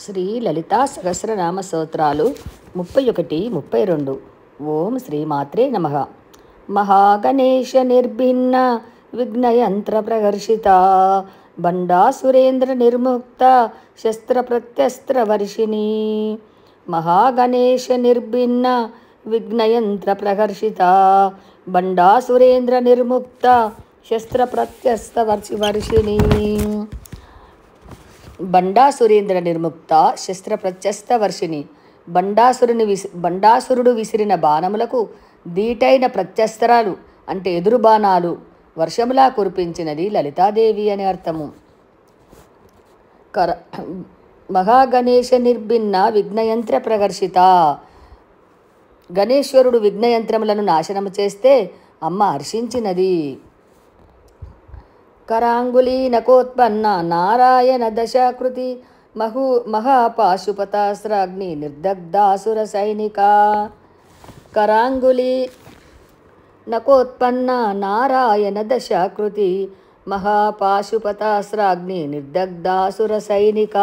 శ్రీ లలితా సహస్రనామ స్తోత్రాలు 31, 32. ఓం శ్రీమాత్రే నమః. మహాగణేశ నిర్భిన్న విఘ్నయంత్ర ప్రహర్షిత బండాసురేంద్ర నిర్ముక్త శస్త్ర ప్రత్యస్త్ర వర్షిణి. మహాగణేశ నిర్భిన్న విఘ్నయంత్ర ప్రహర్షిత బండాసురేంద్ర నిర్ముక్త శస్త్ర ప్రత్యస్త వర్షిణి. బండాసురేంద్ర నిర్ముక్త శస్త్ర ప్రత్యస్త వర్షిణి. బండాసురుడు విసిరిన బాణములకు దీటైన ప్రత్యస్త్రాలు అంటే ఎదురు బాణాలు వర్షములా కురిపించినది లలితాదేవి అని అర్థము. మహాగణేశ నిర్భిన్న విఘ్నయంత్ర ప్రహర్షిత. గణేశ్వరుడు విఘ్నయంత్రములను నాశనము చేస్తే అమ్మ హర్షించినది. కరాంగుళీ నకోత్పన్న నారాయణ దశాకృతి మహాపాశుపతాస్త్రాగ్ని నిర్దగ్ధాసుర సైనిక. కరాంగుళీ నకోత్పన్న నారాయణ దశాకృతి మహాపాశుపతాస్త్రాగ్ని నిర్దగ్ధాసుర సైనిక.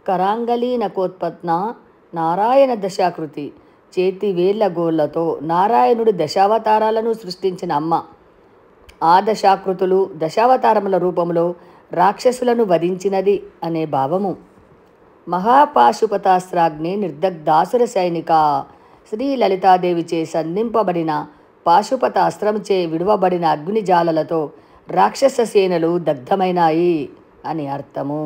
కరాంగళీ నకోత్పన్న నారాయణ దశాకృతి. చేతి వేళ్ల గోళ్లతో నారాయణుడి దశావతారాలను సృష్టించిన అమ్మ. ఆ దశాకృతులు దశావతారముల రూపంలో రాక్షసులను వధించినది అనే భావము. మహాపాశుపతాస్త్రాగ్ని నిర్దగ్ధాసుర సైనిక. శ్రీ లలితాదేవిచే సంధింపబడిన పాశుపతాస్త్రంచే విడువబడిన అగ్నిజాలలతో రాక్షస సేనలు దగ్ధమైనాయి అని అర్థము.